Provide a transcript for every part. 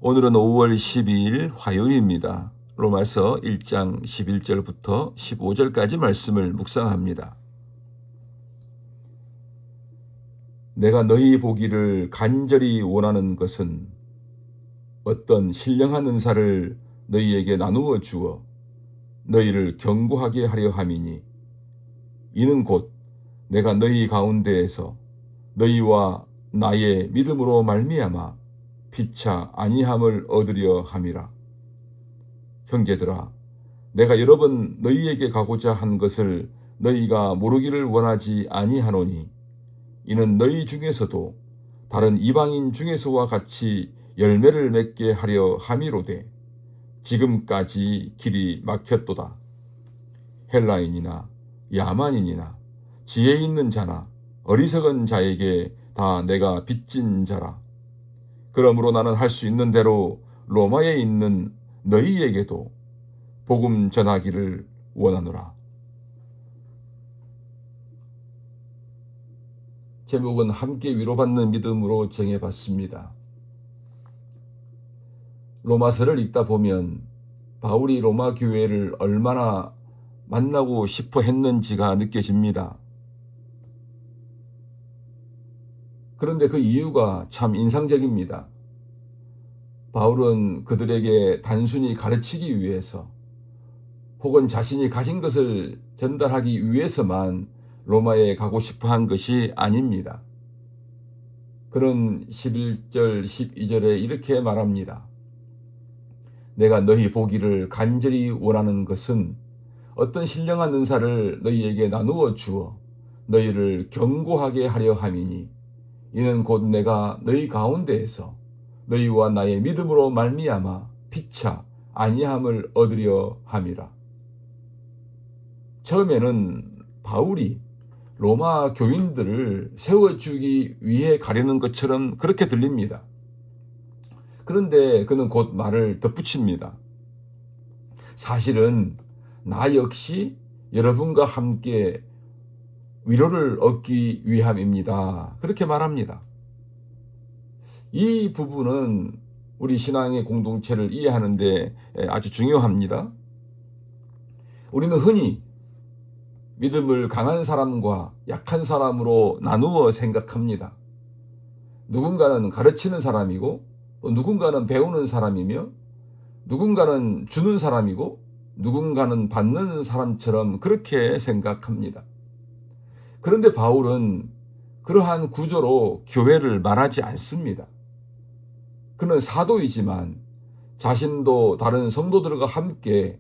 오늘은 5월 12일 화요일입니다. 로마서 1장 11절부터 15절까지 말씀을 묵상합니다. 내가 너희 보기를 간절히 원하는 것은 어떤 신령한 은사를 너희에게 나누어 주어 너희를 견고하게 하려 함이니, 이는 곧 내가 너희 가운데에서 너희와 나의 믿음으로 말미암아 피차 아니함을 얻으려 함이라. 형제들아, 내가 여러 번 너희에게 가고자 한 것을 너희가 모르기를 원하지 아니하노니, 이는 너희 중에서도 다른 이방인 중에서와 같이 열매를 맺게 하려 함이로되 지금까지 길이 막혔도다. 헬라인이나 야만인이나 지혜 있는 자나 어리석은 자에게 다 내가 빚진 자라. 그러므로 나는 할 수 있는 대로 로마에 있는 너희에게도 복음 전하기를 원하노라. 제목은 함께 위로받는 믿음으로 정해봤습니다. 로마서를 읽다 보면 바울이 로마 교회를 얼마나 만나고 싶어 했는지가 느껴집니다. 그런데 그 이유가 참 인상적입니다. 바울은 그들에게 단순히 가르치기 위해서 혹은 자신이 가진 것을 전달하기 위해서만 로마에 가고 싶어 한 것이 아닙니다. 그는 11절, 12절에 이렇게 말합니다. 내가 너희 보기를 간절히 원하는 것은 어떤 신령한 은사를 너희에게 나누어 주어 너희를 견고하게 하려 함이니, 이는 곧 내가 너희 가운데에서 너희와 나의 믿음으로 말미암아 피차 아니함을 얻으려 함이라. 처음에는 바울이 로마 교인들을 세워주기 위해 가려는 것처럼 그렇게 들립니다. 그런데 그는 곧 말을 덧붙입니다. 사실은 나 역시 여러분과 함께 위로를 얻기 위함입니다. 그렇게 말합니다. 이 부분은 우리 신앙의 공동체를 이해하는 데 아주 중요합니다. 우리는 흔히 믿음을 강한 사람과 약한 사람으로 나누어 생각합니다. 누군가는 가르치는 사람이고, 또 누군가는 배우는 사람이며, 누군가는 주는 사람이고, 누군가는 받는 사람처럼 그렇게 생각합니다. 그런데 바울은 그러한 구조로 교회를 말하지 않습니다. 그는 사도이지만 자신도 다른 성도들과 함께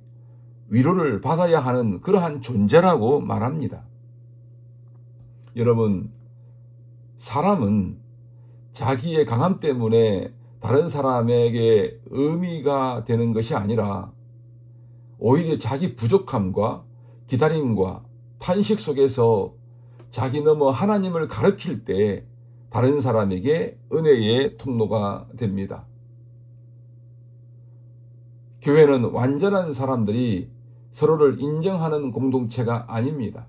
위로를 받아야 하는 그러한 존재라고 말합니다. 여러분, 사람은 자기의 강함 때문에 다른 사람에게 의미가 되는 것이 아니라 오히려 자기 부족함과 기다림과 탄식 속에서 자기 넘어 하나님을 가르칠 때 다른 사람에게 은혜의 통로가 됩니다. 교회는 완전한 사람들이 서로를 인정하는 공동체가 아닙니다.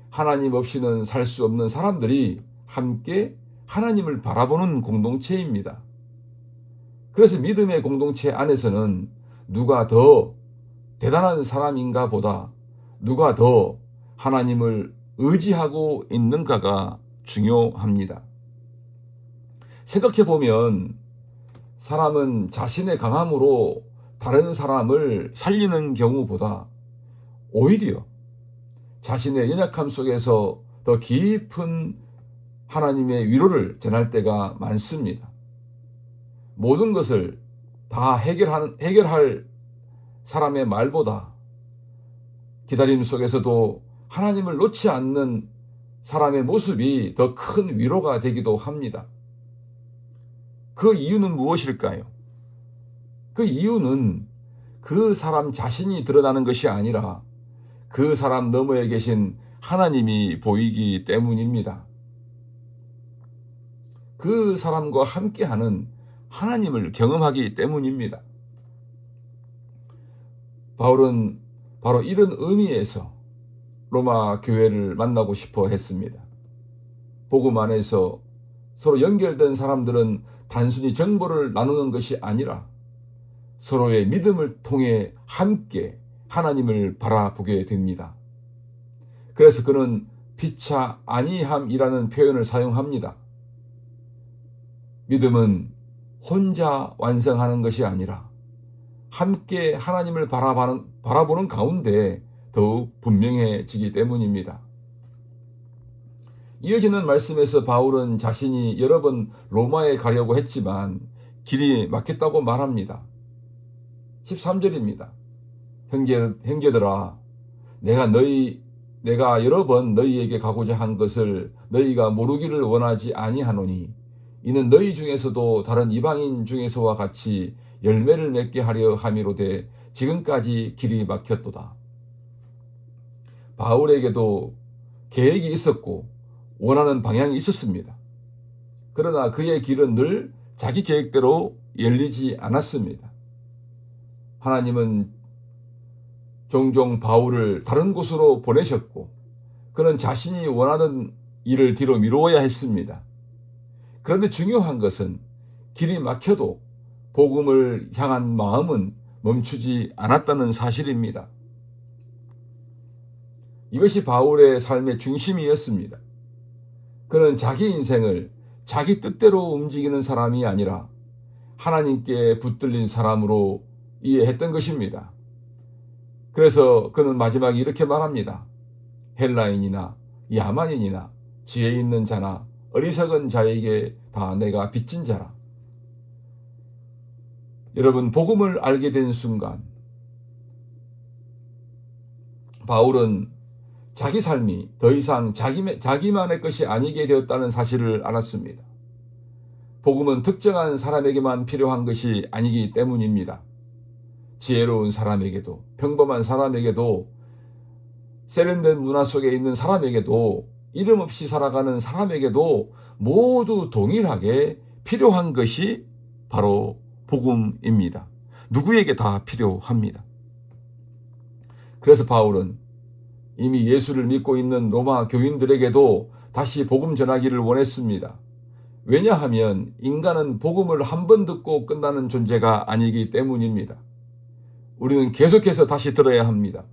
하나님 없이는 살 수 없는 사람들이 함께 하나님을 바라보는 공동체입니다. 그래서 믿음의 공동체 안에서는 누가 더 대단한 사람인가 보다 누가 더 하나님을 의지하고 있는가가 중요합니다. 생각해보면 사람은 자신의 강함으로 다른 사람을 살리는 경우보다 오히려 자신의 연약함 속에서 더 깊은 하나님의 위로를 전할 때가 많습니다. 모든 것을 다 해결할 사람의 말보다 기다림 속에서도 하나님을 놓지 않는 사람의 모습이 더 큰 위로가 되기도 합니다. 그 이유는 무엇일까요? 그 이유는 그 사람 자신이 드러나는 것이 아니라 그 사람 너머에 계신 하나님이 보이기 때문입니다. 그 사람과 함께하는 하나님을 경험하기 때문입니다. 바울은 바로 이런 의미에서 로마 교회를 만나고 싶어 했습니다. 복음 안에서 서로 연결된 사람들은 단순히 정보를 나누는 것이 아니라 서로의 믿음을 통해 함께 하나님을 바라보게 됩니다. 그래서 그는 피차 아니함이라는 표현을 사용합니다. 믿음은 혼자 완성하는 것이 아니라 함께 하나님을 바라보는 가운데 더욱 분명해지기 때문입니다. 이어지는 말씀에서 바울은 자신이 여러 번 로마에 가려고 했지만 길이 막혔다고 말합니다. 13절입니다. 형제들아, 내가 여러 번 너희에게 가고자 한 것을 너희가 모르기를 원하지 아니하노니 이는 너희 중에서도 다른 이방인 중에서와 같이 열매를 맺게 하려 함이로되 지금까지 길이 막혔도다. 바울에게도 계획이 있었고 원하는 방향이 있었습니다. 그러나 그의 길은 늘 자기 계획대로 열리지 않았습니다. 하나님은 종종 바울을 다른 곳으로 보내셨고 그는 자신이 원하는 일을 뒤로 미루어야 했습니다. 그런데 중요한 것은 길이 막혀도 복음을 향한 마음은 멈추지 않았다는 사실입니다. 이것이 바울의 삶의 중심이었습니다. 그는 자기 인생을 자기 뜻대로 움직이는 사람이 아니라 하나님께 붙들린 사람으로 이해했던 것입니다. 그래서 그는 마지막에 이렇게 말합니다. 헬라인이나 야만인이나 지혜 있는 자나 어리석은 자에게 다 내가 빚진 자라. 여러분, 복음을 알게 된 순간 바울은 자기 삶이 더 이상 자기만의 것이 아니게 되었다는 사실을 알았습니다. 복음은 특정한 사람에게만 필요한 것이 아니기 때문입니다. 지혜로운 사람에게도, 평범한 사람에게도, 세련된 문화 속에 있는 사람에게도, 이름 없이 살아가는 사람에게도 모두 동일하게 필요한 것이 바로 복음입니다. 누구에게 다 필요합니다. 그래서 바울은 이미 예수를 믿고 있는 로마 교인들에게도 다시 복음 전하기를 원했습니다. 왜냐하면 인간은 복음을 한 번 듣고 끝나는 존재가 아니기 때문입니다. 우리는 계속해서 다시 들어야 합니다.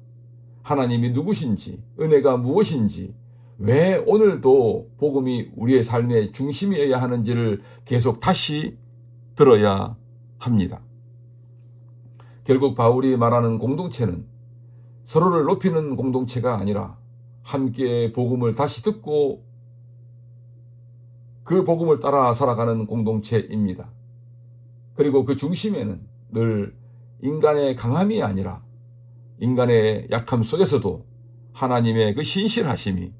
하나님이 누구신지, 은혜가 무엇인지, 왜 오늘도 복음이 우리의 삶의 중심이어야 하는지를 계속 다시 들어야 합니다. 결국 바울이 말하는 공동체는 서로를 높이는 공동체가 아니라 함께 복음을 다시 듣고 그 복음을 따라 살아가는 공동체입니다. 그리고 그 중심에는 늘 인간의 강함이 아니라 인간의 약함 속에서도 하나님의 그 신실하심이,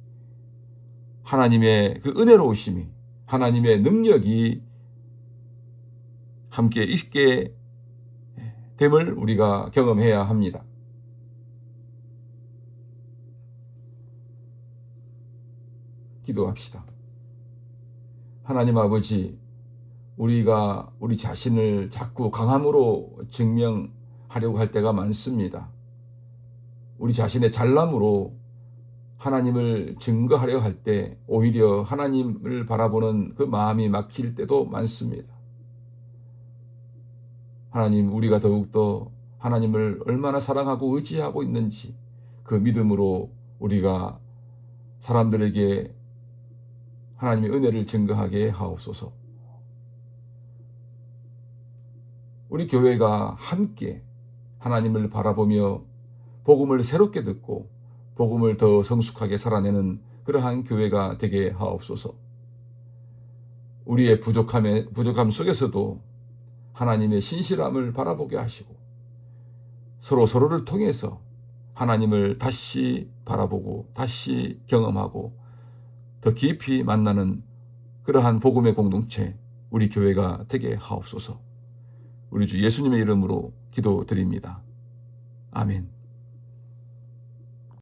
하나님의 그 은혜로우심이, 하나님의 능력이 함께 있게 됨을 우리가 경험해야 합니다. 기도합시다. 하나님 아버지, 우리가 우리 자신을 자꾸 강함으로 증명하려고 할 때가 많습니다. 우리 자신의 잘남으로 하나님을 증거하려 할 때 오히려 하나님을 바라보는 그 마음이 막힐 때도 많습니다. 하나님, 우리가 더욱더 하나님을 얼마나 사랑하고 의지하고 있는지 그 믿음으로 우리가 사람들에게 하나님의 은혜를 증거하게 하옵소서. 우리 교회가 함께 하나님을 바라보며 복음을 새롭게 듣고 복음을 더 성숙하게 살아내는 그러한 교회가 되게 하옵소서. 우리의 부족함 속에서도 하나님의 신실함을 바라보게 하시고 서로를 통해서 하나님을 다시 바라보고 다시 경험하고 더 깊이 만나는 그러한 복음의 공동체, 우리 교회가 되게 하옵소서. 우리 주 예수님의 이름으로 기도드립니다. 아멘.